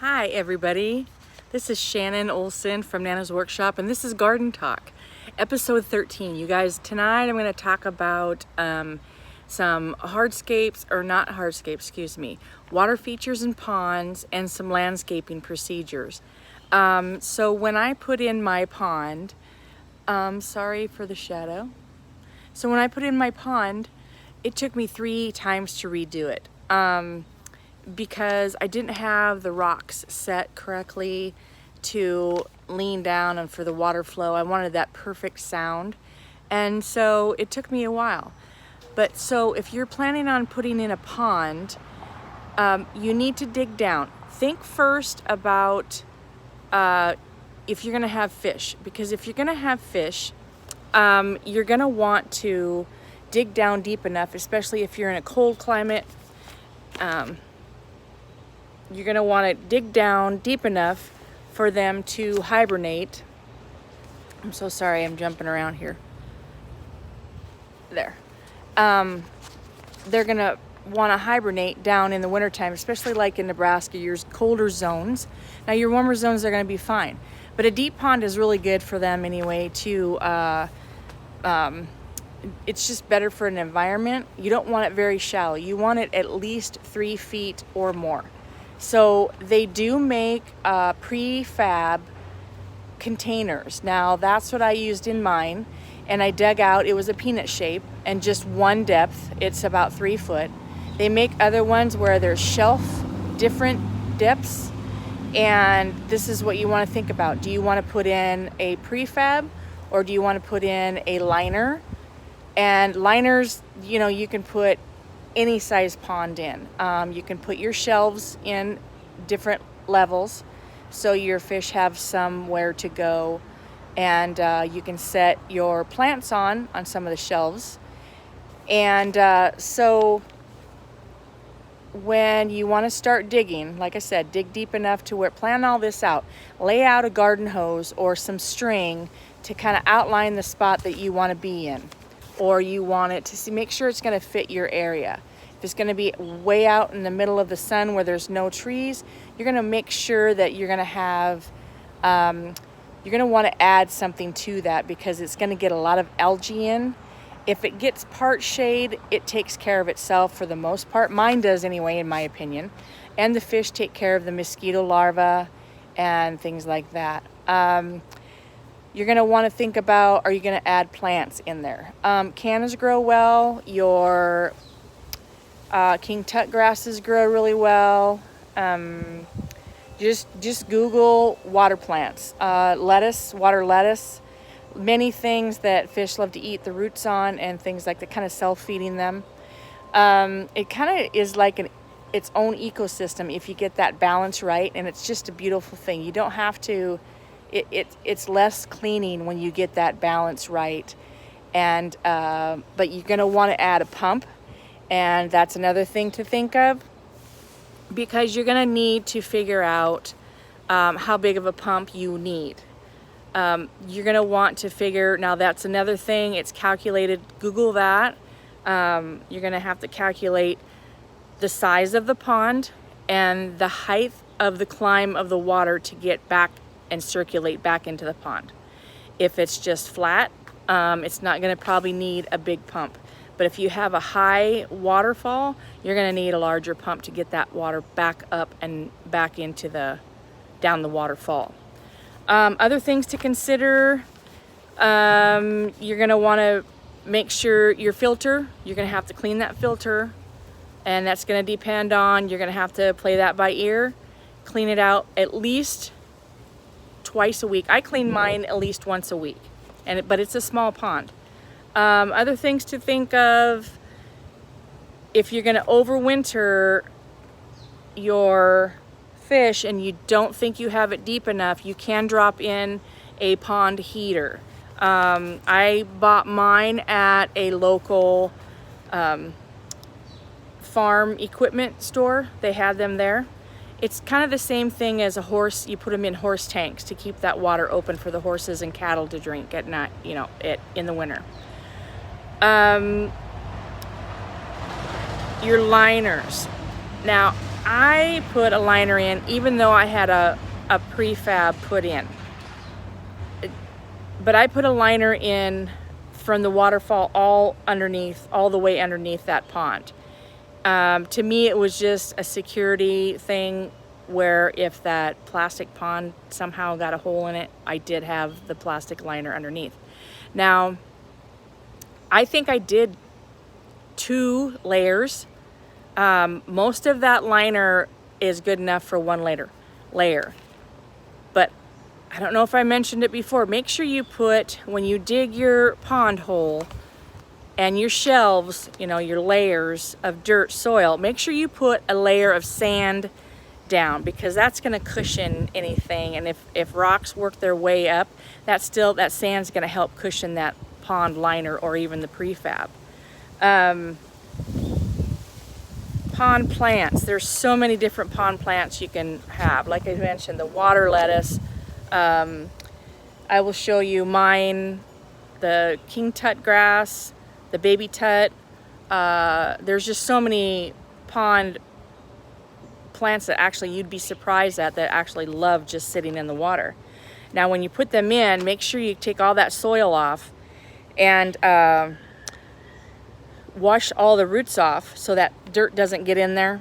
Hi everybody, this is Shannon Olson from Nana's Workshop, and this is Garden Talk, episode 13. You guys, tonight I'm going to talk about some water features in ponds and some landscaping procedures. So when I put in my pond, sorry for the shadow. So when I put in my pond, it took me 3 times to redo it. Because I didn't have the rocks set correctly to lean down and for the water flow. I wanted that perfect sound, and so it took me a while. But so if you're planning on putting in a pond, you need to dig down. Think first about if you're gonna have fish, because if you're gonna have fish, you're gonna want to dig down deep enough, especially if you're in a cold climate. You're going to want to dig down deep enough for them to hibernate. I'm so sorry, I'm jumping around here. There. They're going to want to hibernate down in the wintertime, especially like in Nebraska, your colder zones. Now your warmer zones are going to be fine, but a deep pond is really good for them anyway to it's just better for an environment. You don't want it very shallow. You want it at least 3 feet or more. So they do make prefab containers. Now that's what I used in mine, and I dug out, it was a peanut shape and just one depth. It's about 3 foot. They make other ones where there's shelf different depths, and this is what you want to think about. Do you want to put in a prefab, or do you want to put in a liner? And liners, you know, you can put any size pond in. You can put your shelves in different levels so your fish have somewhere to go, and you can set your plants on some of the shelves. And so when you want to start digging, like I said, dig deep enough to where, plan all this out, lay out a garden hose or some string to kind of outline the spot that you want to be in, or you want it to see, make sure it's going to fit your area. If it's going to be way out in the middle of the sun where there's no trees, you're going to make sure that you're going to have, you're going to want to add something to that, because it's going to get a lot of algae in. If it gets part shade, it takes care of itself for the most part. Mine does anyway, in my opinion. And the fish take care of the mosquito larvae and things like that. You're going to want to think about, are you going to add plants in there? Cannas grow well. Your King Tut grasses grow really well. Just Google water plants, lettuce, water lettuce, many things that fish love to eat the roots on, and things like that, kind of self-feeding them. It kind of is like its own ecosystem if you get that balance right, and it's just a beautiful thing. You don't have to. It's less cleaning when you get that balance right, and but you're going to want to add a pump. And that's another thing to think of, because you're going to need to figure out how big of a pump you need. You're going to want to figure, now that's another thing, it's calculated, Google that. You're going to have to calculate the size of the pond and the height of the climb of the water to get back and circulate back into the pond. If it's just flat, it's not going to probably need a big pump. But if you have a high waterfall, you're going to need a larger pump to get that water back up and back into down the waterfall. Other things to consider, you're going to want to make sure your filter, you're going to have to clean that filter, and that's going to depend on, you're going to have to play that by ear, clean it out at least twice a week. I clean mine at least once a week, but it's a small pond. Other things to think of, if you're going to overwinter your fish and you don't think you have it deep enough, you can drop in a pond heater. I bought mine at a local farm equipment store. They had them there. It's kind of the same thing as a horse. You put them in horse tanks to keep that water open for the horses and cattle to drink at night, in the winter. Your liners. Now, I put a liner in even though I had a prefab put in. But I put a liner in from the waterfall all the way underneath that pond. To me, it was just a security thing where if that plastic pond somehow got a hole in it, I did have the plastic liner underneath. Now, I think I did 2 layers. Most of that liner is good enough for 1 layer. But I don't know if I mentioned it before. Make sure you put, when you dig your pond hole and your shelves, you know, your layers of dirt, soil, make sure you put a layer of sand down, because that's going to cushion anything. And if rocks work their way up, that sand's going to help cushion that pond liner or even the prefab. Pond plants. There's so many different pond plants you can have. Like I mentioned, the water lettuce. I will show you mine, the king tut grass, the baby tut. There's just so many pond plants that actually you'd be surprised at that actually love just sitting in the water. Now when you put them in, make sure you take all that soil off and wash all the roots off so that dirt doesn't get in there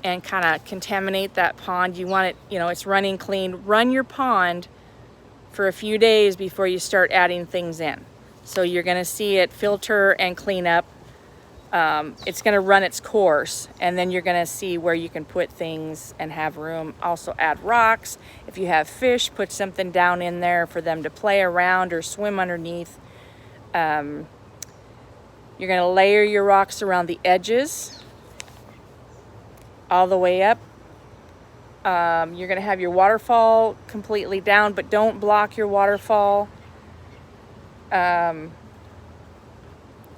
and kind of contaminate that pond. You want it, you know, it's running clean. Run your pond for a few days before you start adding things in. So you're going to see it filter and clean up. It's going to run its course, and then you're going to see where you can put things and have room. Also add rocks. If you have fish, put something down in there for them to play around or swim underneath. You're going to layer your rocks around the edges all the way up. You're going to have your waterfall completely down, but don't block your waterfall.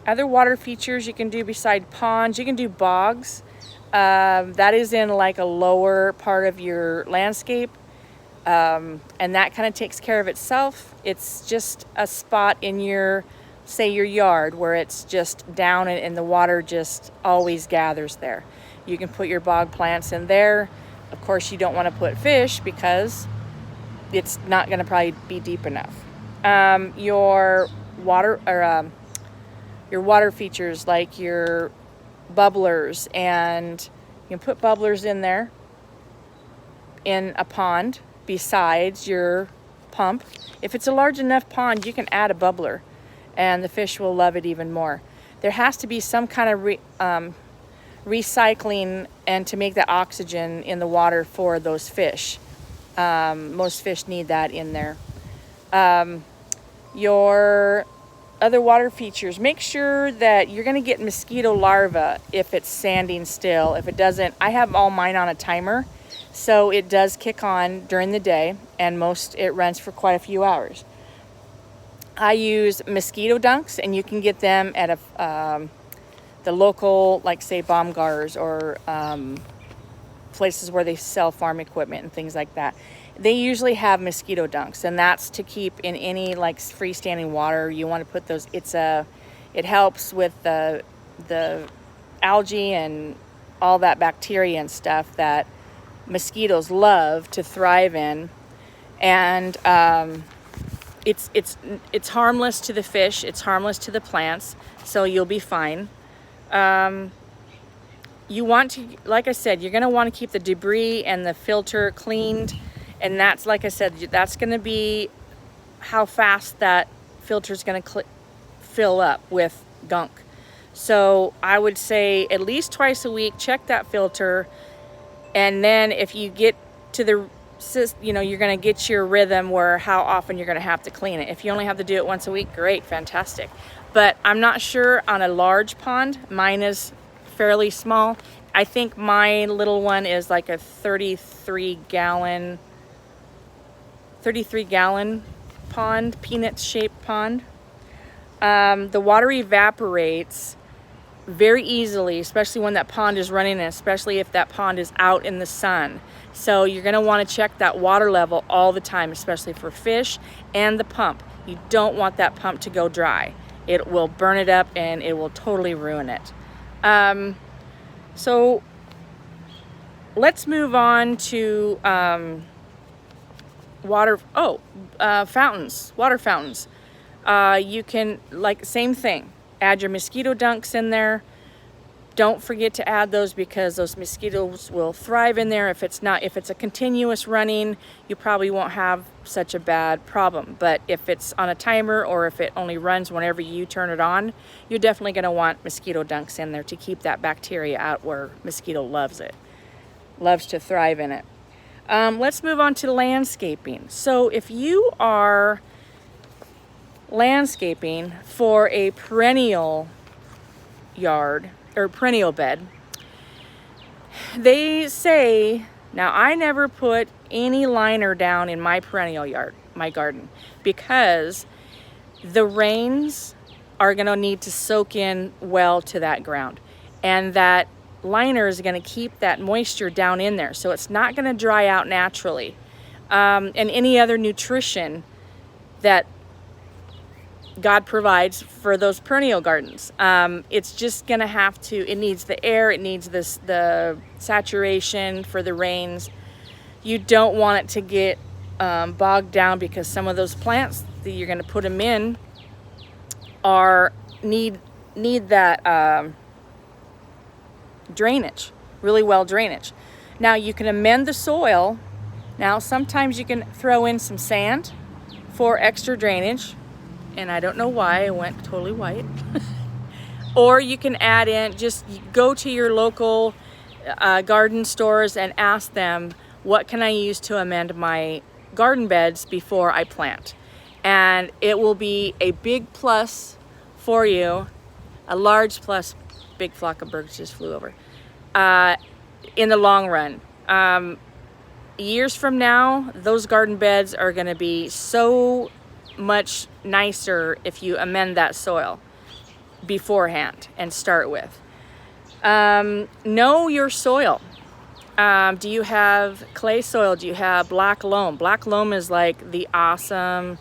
Other water features you can do beside ponds, you can do bogs. That is in like a lower part of your landscape. And that kind of takes care of itself. It's just a spot in your, say, your yard where it's just down and the water just always gathers there. You can put your bog plants in there. Of course, you don't want to put fish because it's not going to probably be deep enough. Your water features like your bubblers, and you can put bubblers in there in a pond besides your pump. If it's a large enough pond, you can add a bubbler and the fish will love it even more. There has to be some kind of recycling and to make that oxygen in the water for those fish. Most fish need that in there. Your other water features, make sure that you're going to get mosquito larvae if it's standing still. If it doesn't, I have all mine on a timer, so it does kick on during the day, and it runs for quite a few hours. I use mosquito dunks, and you can get them at the local, like say Baumgart's or places where they sell farm equipment and things like that. They usually have mosquito dunks, and that's to keep in any like freestanding water. You want to put those. It helps with the algae and all that bacteria and stuff that mosquitoes love to thrive in, and it's harmless to the fish. It's harmless to the plants, so you'll be fine. You want to, like I said, you're going to want to keep the debris and the filter cleaned. And that's, like I said, that's going to be how fast that filter is going to fill up with gunk. So I would say at least twice a week, check that filter. And then if you get to you're going to get your rhythm where how often you're going to have to clean it. If you only have to do it once a week, great, fantastic. But I'm not sure on a large pond. Mine is fairly small. I think my little one is like a 33 gallon pond, peanut shaped pond. The water evaporates very easily, especially when that pond is running, and especially if that pond is out in the sun. So you're going to want to check that water level all the time, especially for fish and the pump. You don't want that pump to go dry. It will burn it up and it will totally ruin it. So let's move on to fountains, water fountains. You can, like, same thing, add your mosquito dunks in there. Don't forget to add those because those mosquitoes will thrive in there. If it's a continuous running, you probably won't have such a bad problem. But if it's on a timer or if it only runs whenever you turn it on, you're definitely going to want mosquito dunks in there to keep that bacteria out where mosquito loves to thrive in it. Let's move on to landscaping. So if you are landscaping for a perennial yard or perennial bed, they say, now I never put any liner down in my perennial yard, my garden, because the rains are going to need to soak in well to that ground, and that liner is going to keep that moisture down in there, so it's not going to dry out naturally. And any other nutrition that God provides for those perennial gardens, it's just going to have to, it needs the air, it needs the saturation for the rains. You don't want it to get bogged down, because some of those plants that you're going to put them in need that drainage, really well drainage. Now you can amend the soil. Now sometimes you can throw in some sand for extra drainage, and I don't know why I went totally white. Or you can add in, just go to your local garden stores and ask them, what can I use to amend my garden beds before I plant? And it will be a big plus for you, a large plus. Big flock of birds just flew over. In the long run. Years from now, those garden beds are going to be so much nicer if you amend that soil beforehand and start with. Know your soil. Do you have clay soil? Do you have black loam? Black loam is like the awesome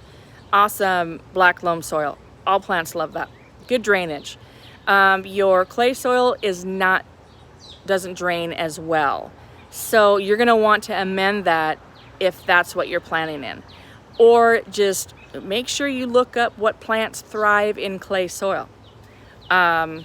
black loam soil. All plants love that. Good drainage. Your clay soil doesn't drain as well. So you're going to want to amend that if that's what you're planning in. Or just make sure you look up what plants thrive in clay soil. You're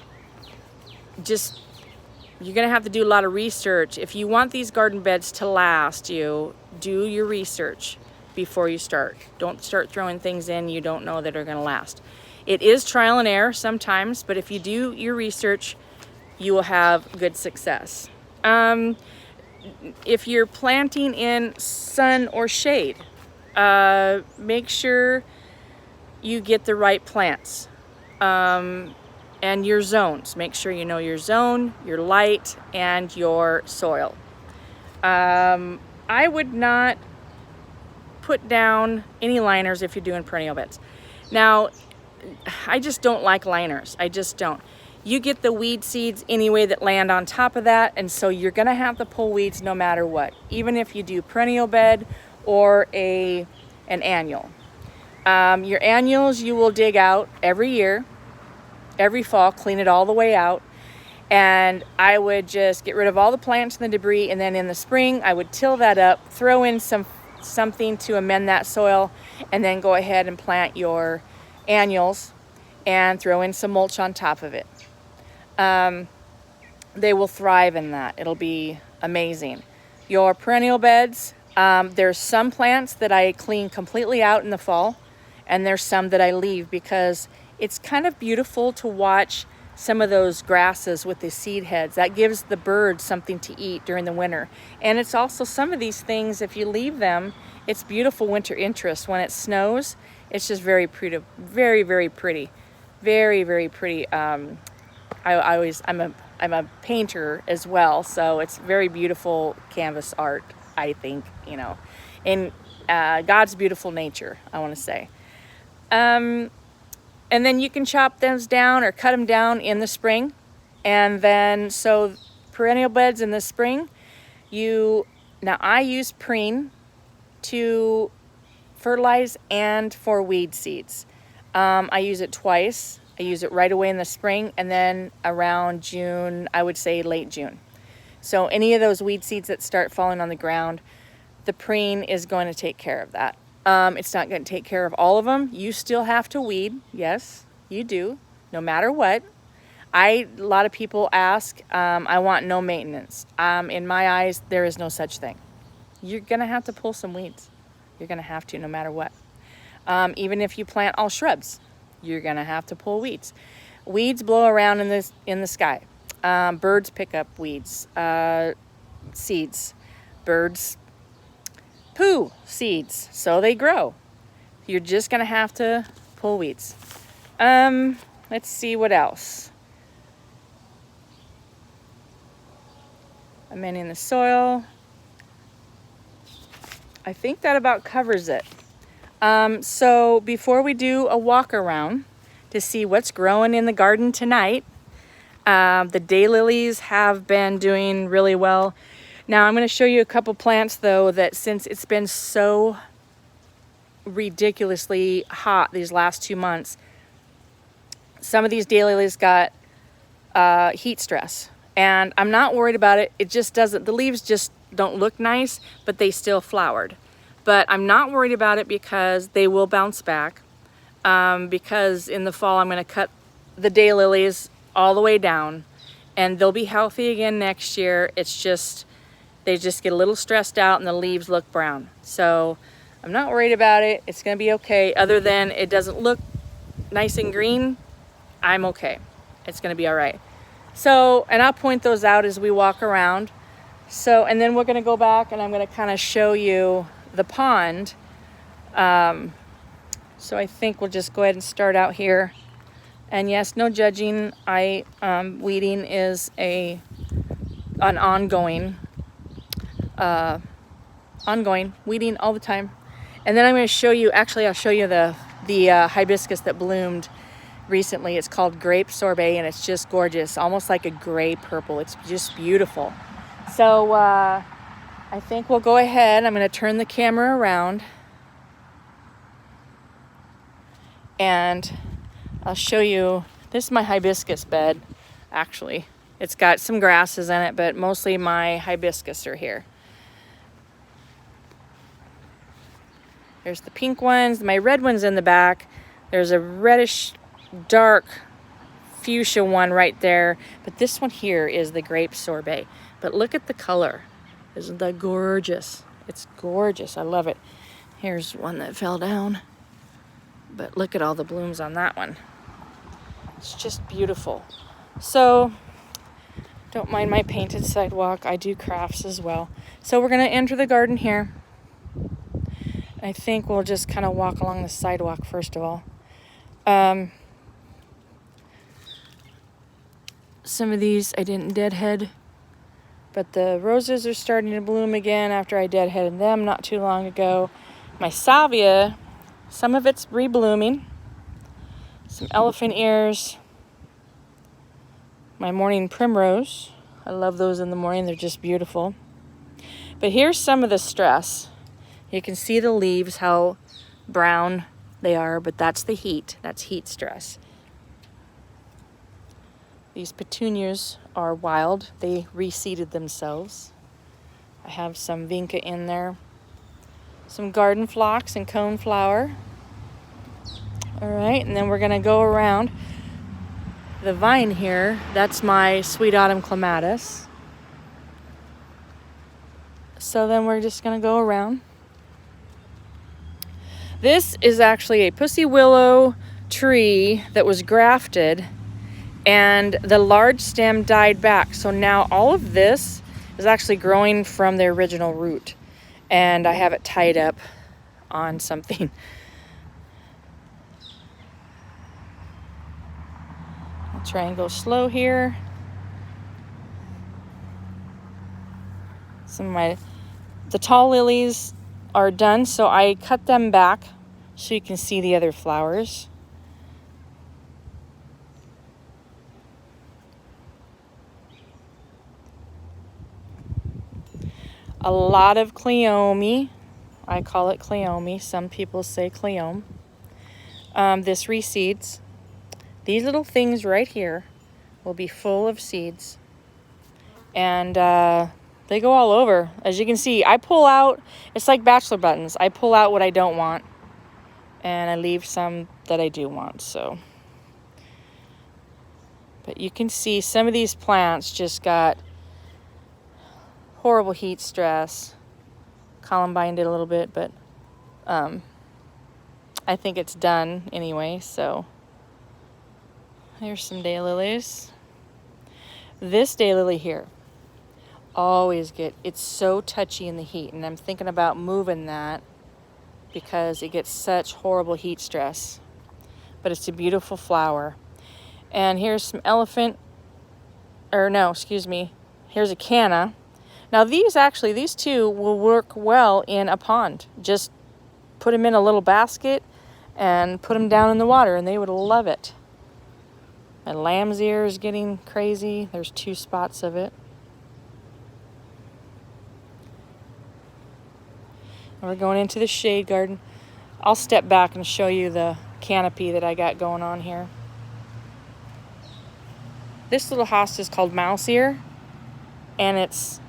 going to have to do a lot of research. If you want these garden beds to last, do your research before you start. Don't start throwing things in you don't know that are going to last. It is trial and error sometimes, but if you do your research, you will have good success. If you're planting in sun or shade, make sure you get the right plants. And your zones. Make sure you know your zone, your light, and your soil. I would not put down any liners if you're doing perennial beds. Now, I just don't like liners. I just don't. You get the weed seeds anyway that land on top of that, and so you're going to have to pull weeds no matter what, even if you do perennial bed or an annual. Your annuals you will dig out every year, every fall, clean it all the way out, and I would just get rid of all the plants and the debris, and then in the spring I would till that up, throw in something to amend that soil, and then go ahead and plant your annuals and throw in some mulch on top of it. They will thrive in that. It'll be amazing. Your perennial beds, there's some plants that I clean completely out in the fall, and there's some that I leave because it's kind of beautiful to watch some of those grasses with the seed heads. That gives the birds something to eat during the winter. And it's also some of these things, if you leave them, it's beautiful winter interest. When it snows, it's just very pretty, very, very pretty, very, very pretty. I'm a painter as well, so it's very beautiful canvas art, I think, in God's beautiful nature, I want to say. And then you can chop those down or cut them down in the spring. And then, so perennial beds in the spring, now I use preen to fertilize and for weed seeds. I use it twice. I use it right away in the spring and then around June, I would say late June. So any of those weed seeds that start falling on the ground, the preen is going to take care of that. It's not going to take care of all of them. You still have to weed. Yes, you do, no matter what. A lot of people ask, I want no maintenance. In my eyes, there is no such thing. You're going to have to pull some weeds. You're going to have to, no matter what. Even if you plant all shrubs, you're going to have to pull weeds. Weeds blow around in the sky. Birds pick up weeds, seeds. Birds poo seeds, so they grow. You're just going to have to pull weeds. Let's see what else. Amending the soil. I think that about covers it. So before we do a walk around to see what's growing in the garden tonight, the daylilies have been doing really well. Now I'm going to show you a couple plants though that, since it's been so ridiculously hot these last 2 months, some of these daylilies got heat stress, and I'm not worried about it. It just doesn't, the leaves just don't look nice, but they still flowered. But I'm not worried about it because they will bounce back. Because in the fall I'm going to cut the daylilies all the way down, and they'll be healthy again next year. It's just, they just get a little stressed out and the leaves look brown. So I'm not worried about it. It's going to be okay. Other than it doesn't look nice and green, I'm okay. It's going to be all right. So, and I'll point those out as we walk around. So, and then we're going to go back and I'm going to kind of show you the pond. So I think we'll just go ahead and start out here. And yes, no judging. Weeding is an ongoing weeding all the time. And then I'm going to show you, actually I'll show you the hibiscus that bloomed recently. It's called grape sorbet, and it's just gorgeous, almost like a gray purple. It's just beautiful. So I think we'll go ahead. I'm going to turn the camera around and I'll show you. This is my hibiscus bed, actually. It's got some grasses in it, but mostly my hibiscus are here. There's the pink ones, my red one's in the back. There's a reddish dark fuchsia one right there, but this one here is the grape sorbet. But look at the color. Isn't that gorgeous? It's gorgeous. I love it. Here's one that fell down, but look at all the blooms on that one. It's just beautiful. So don't mind my painted sidewalk. I do crafts as well. So we're going to enter the garden here. I think we'll just kind of walk along the sidewalk first of all. Some of these I didn't deadhead, but the roses are starting to bloom again after I deadheaded them not too long ago. My salvia, some of it's reblooming. Some elephant ears. My morning primrose. I love those in the morning. They're just beautiful. But here's some of the stress. You can see the leaves, how brown they are, but that's the heat. That's heat stress. These petunias are wild. They reseeded themselves. I have some vinca in there. Some garden phlox and coneflower. All right, and then we're gonna go around the vine here. That's my sweet autumn clematis. So then we're just gonna go around. This is actually a pussy willow tree that was grafted, and the large stem died back. So now all of this is actually growing from the original root, and I have it tied up on something. I'll try and go slow here. The tall lilies are done, so I cut them back so you can see the other flowers. A lot of cleome. I call it cleome. Some people say cleome. This reseeds. These little things right here will be full of seeds. And they go all over. As you can see, I pull out, it's like bachelor buttons. I pull out what I don't want, and I leave some that I do want, so. But you can see some of these plants just got horrible heat stress. Columbine did a little bit, but I think it's done anyway, so. Here's some daylilies. This daylily here, always it's so touchy in the heat, and I'm thinking about moving that because it gets such horrible heat stress. But it's a beautiful flower. And here's some here's a canna. Now these two will work well in a pond. Just put them in a little basket and put them down in the water, and they would love it. My lamb's ear is getting crazy. There's 2 spots of it. And we're going into the shade garden. I'll step back and show you the canopy that I got going on here. This little hosta is called mouse ear, and it's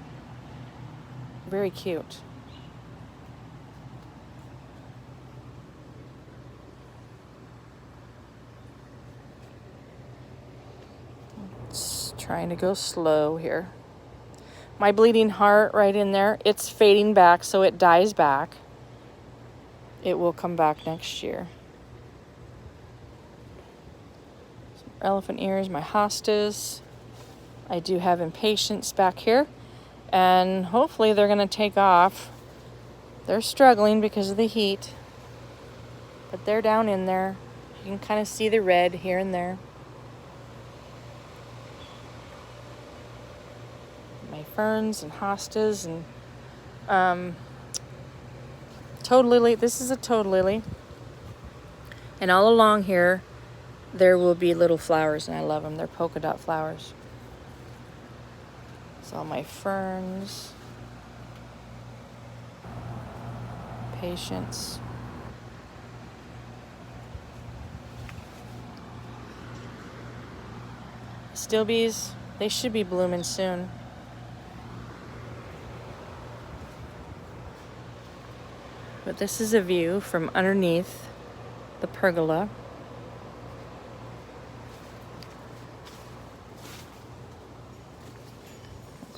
very cute. It's trying to go slow here. My bleeding heart right in there, it's fading back, so it dies back. It will come back next year. Some elephant ears, my hostas. I do have impatiens back here, and hopefully they're gonna take off. They're struggling because of the heat, but they're down in there. You can kind of see the red here and there. My ferns and hostas and toad lily. This is a toad lily. And all along here, there will be little flowers, and I love them. They're polka dot flowers. So all my ferns. Patience. Stilbees, they should be blooming soon. But this is a view from underneath the pergola.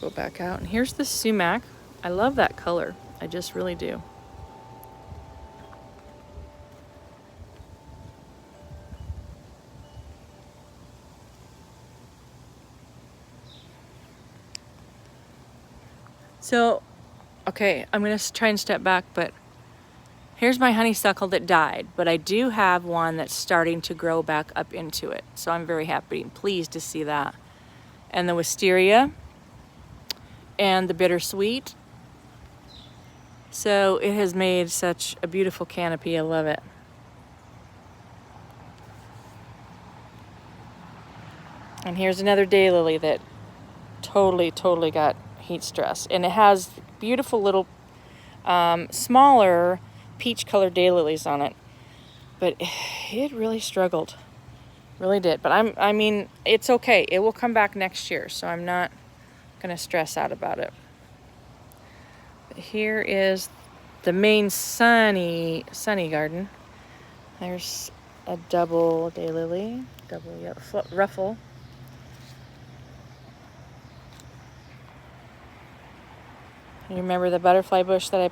Go back out, and here's the sumac. I love that color. I just really do. So, okay, I'm gonna try and step back, but here's my honeysuckle that died, but I do have one that's starting to grow back up into it. So I'm very happy and pleased to see that. And the wisteria and the bittersweet. So it has made such a beautiful canopy. I love it. And here's another daylily that totally got heat stress. And it has beautiful little smaller peach colored daylilies on it, but it really struggled, really did. But I mean, it's okay. It will come back next year, so I'm not gonna stress out about it. But here is the main sunny garden. There's a double daylily, double yellow ruffle. You remember the butterfly bush that I